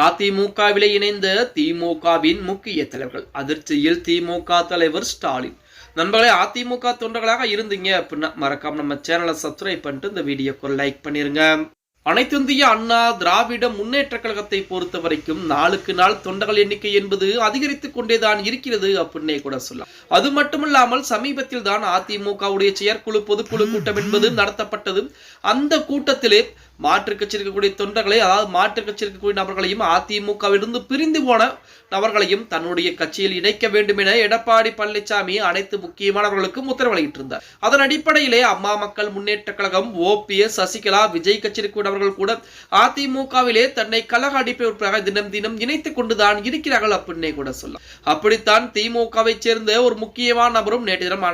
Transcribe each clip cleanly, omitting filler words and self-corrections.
அதிமுகவிலே இணைந்த திமுகவின் முக்கிய தலைவர்கள் அதிர்ச்சியில் திமுக தலைவர் ஸ்டாலின். நண்பர்களே, அதிமுக தொண்டர்களாக இருந்தீங்க அப்படின்னா மறக்காம நம்ம சேனலை சப்ஸ்கிரைப் பண்ணிட்டு இந்த வீடியோக்கு லைக் பண்ணிருங்க. அனைத்திந்திய அண்ணா திராவிட முன்னேற்ற கழகத்தை பொறுத்த வரைக்கும் நாளுக்கு நாள் தொண்டர்கள் எண்ணிக்கை என்பது அதிகரித்துக் கொண்டேதான் இருக்கிறது அப்படின்னே கூட சொல்லலாம். அது மட்டுமில்லாமல் சமீபத்தில் தான் அதிமுகவுடைய செயற்குழு பொதுக்குழு கூட்டம் என்பது நடத்தப்பட்டது. அந்த கூட்டத்திலே மாற்றுக் கட்சி இருக்கக்கூடிய தொண்டர்களை, அதாவது மாற்றுக் கட்சி இருக்கக்கூடிய நபர்களையும் அதிமுகவிலிருந்து பிரிந்து போன நபர்களையும் தன்னுடைய கட்சியில் இணைக்க வேண்டும் என எடப்பாடி பழனிசாமி அனைத்து முக்கியமானவர்களுக்கும் உத்தரவு வெளியிட்டிருந்தார். அதன் அடிப்படையிலே அம்மா மக்கள் முன்னேற்ற கழகம், ஓபிஎஸ், சசிகலா, விஜய் கட்சி இருக்கக்கூடியவர்கள் கூட அதிமுகவிலே தன்னை கழக அடிப்படையாக தினம் தினம் இணைத்துக் கொண்டுதான் இருக்கிறார்கள் அப்படின்னே கூட சொல்லலாம். அப்படித்தான் திமுகவை சேர்ந்த ஒரு முக்கியமான நபரும் நேற்று தினம்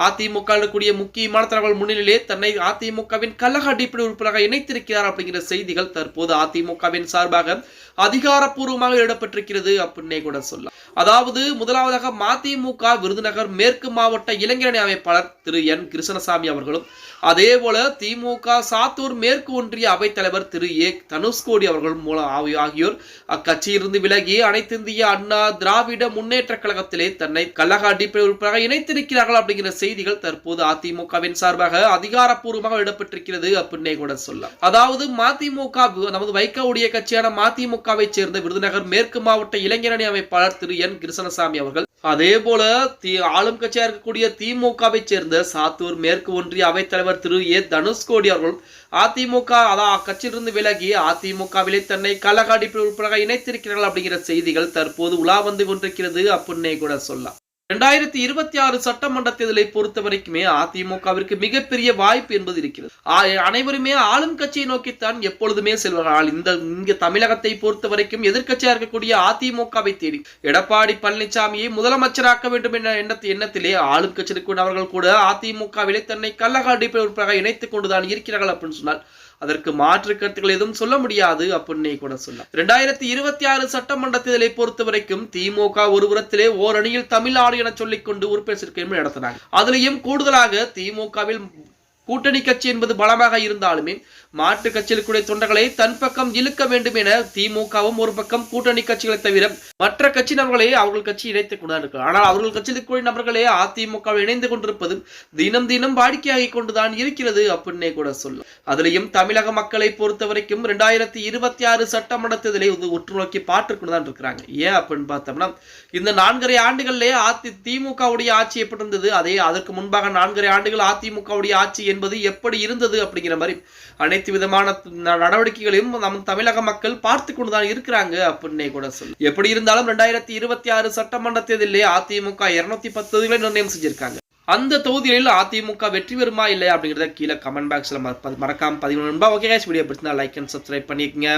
அதிமுக இருக்கக்கூடிய முக்கியமான தலைவர்கள் முன்னிலையிலே தன்னை அதிமுகவின் கழக அடிப்படை உறுப்பினராக இணைத்திருக்கிறார் அப்படிங்கிற செய்திகள் தற்போது அதிமுகவின் சார்பாக அதிகாரப்பூர்வமாக இடம்பெற்றிருக்கிறது அப்படின்னே கூட சொல்லலாம். அதாவது முதலாவதாக மதிமுக விருதுநகர் மேற்கு மாவட்ட இளைஞரணி அமைப்பாளர் திரு என் கிருஷ்ணசாமி அவர்களும், அதே போல திமுக சாத்தூர் மேற்கு ஒன்றிய அவைத்தலைவர் திரு ஏ தனுஷ்கோடி அவர்களும் ஆகியோர் அக்கட்சியிலிருந்து விலகி அனைத்து இந்திய அண்ணா திராவிட முன்னேற்ற கழகத்திலே தன்னை கழக அடிப்படை உறுப்பினராக இணைத்திருக்கிறார்கள் அப்படிங்கிற செய்திகள் தற்போது அதிமுகவின் சார்பாக அதிகாரப்பூர்வமாக இடம்பெற்றிருக்கிறது அப்படின்னே கூட சொல்லலாம். அதாவது மதிமுக நமது வைகோவுடைய கட்சியான மதிமுகவை சேர்ந்த விருதுநகர் மேற்கு மாவட்ட இளைஞரணி அமைப்பாளர் திரு என் கிருஷ்ணசாமி அவர்கள், அதே போல ஆளும் கட்சியாக இருக்கக்கூடிய திமுகவை சேர்ந்த சாத்தூர் மேற்கு ஒன்றிய அவைத்தலைவர் திரு ஏ தனுஷ்கோடி அவர்கள் அதிமுக அக்கட்சியிலிருந்து விலகி அதிமுகவிலே தன்னை கழக அடிப்படை உறுப்பினராக இணைத்திருக்கிறார்கள் அப்படிங்கிற செய்திகள் தற்போது உலா வந்து கொண்டிருக்கிறது அப்படின்னே கூட சொல்லலாம். 2026 சட்டமன்ற தேர்தலை பொறுத்த வரைக்குமே அதிமுகவிற்கு மிகப்பெரிய வாய்ப்பு என்பது இருக்கிறது. அனைவருமே ஆளும் கட்சியை நோக்கித்தான் எப்பொழுதுமே செல்வார்கள். இங்க தமிழகத்தை பொறுத்த வரைக்கும் எதிர்கட்சியாக இருக்கக்கூடிய அதிமுகவை தேடி எடப்பாடி பழனிசாமியை முதலமைச்சராக்க வேண்டும் என்ற எண்ணத்திலே ஆளும் கட்சி இருக்கக்கூடியவர்கள் கூட அதிமுகவிலே தன்னை கழக அடிப்படை உறுப்பினராக இணைத்துக் கொண்டுதான் இருக்கிறார்கள் அப்படின்னு சொன்னால் அதற்கு மாற்று கருத்துக்கள் எதுவும் சொல்ல முடியாது அப்படின்னே கூட சொல்லலாம். 2026 சட்டமன்ற தேர்தலை பொறுத்த வரைக்கும் திமுக ஒரு புறத்திலே ஓரணியில் தமிழ்நாடு என சொல்லிக் கொண்டு உறுப்பினர் சேர்க்கை நடத்தினாங்க. அதிலையும் கூடுதலாக திமுகவில் கூட்டணி கட்சி என்பது பலமாக இருந்தாலுமே மாற்று கட்சிகளுடைய தொண்டர்களை தன் பக்கம் இழுக்க வேண்டும் என திமுகவும் ஒரு பக்கம் கூட்டணி கட்சிகளை தவிர மற்ற கட்சி நபர்களை அவர்கள் கட்சி இணைத்துக் கொண்டிருக்கிறார். ஆனால் அவர்கள் கட்சியில் நபர்களே அதிமுக இணைந்து கொண்டிருப்பது தினம் தினம் வாடிக்கையாகி கொண்டுதான் இருக்கிறது அப்படின்னே கூட சொல்லும். அதிலையும் தமிழக மக்களை பொறுத்த வரைக்கும் 2026 சட்டமன்ற தேர்தலை உற்று நோக்கி பார்த்து கொண்டுதான் இருக்கிறாங்க. ஏன் அப்படின்னு பார்த்தோம்னா இந்த 4.5 ஆண்டுகளிலே திமுகவுடைய ஆட்சி எப்படி இருந்தது, அதற்கு முன்பாக 4.5 ஆண்டுகள் அதிமுகவுடைய ஆட்சி என்பது எப்படி இருந்தது அப்படிங்கிற மாதிரி அனைத்து விதமான நடவடிக்கைகளையும் நம் தமிழக மக்கள் பார்த்து கொண்டுதான் இருக்கிறாங்க அப்படின்னே கூட சொல்லு. எப்படி இருந்தாலும் 2026 சட்டமன்ற தேர்தலிலே அதிமுக 210 தொகுதிகளை நிர்ணயம் செஞ்சிருக்காங்க. அந்த தொகுதிகளில் அதிமுக வெற்றி பெறுமா இல்லை அப்படிங்கறத கீழே கமெண்ட் பாக்ஸ்ல மறக்காம 11 ஓகே, வீடியோ பிடிச்சிருந்தா லைக் அண்ட் சப்ஸ்கிரைப் பண்ணிக்கங்க.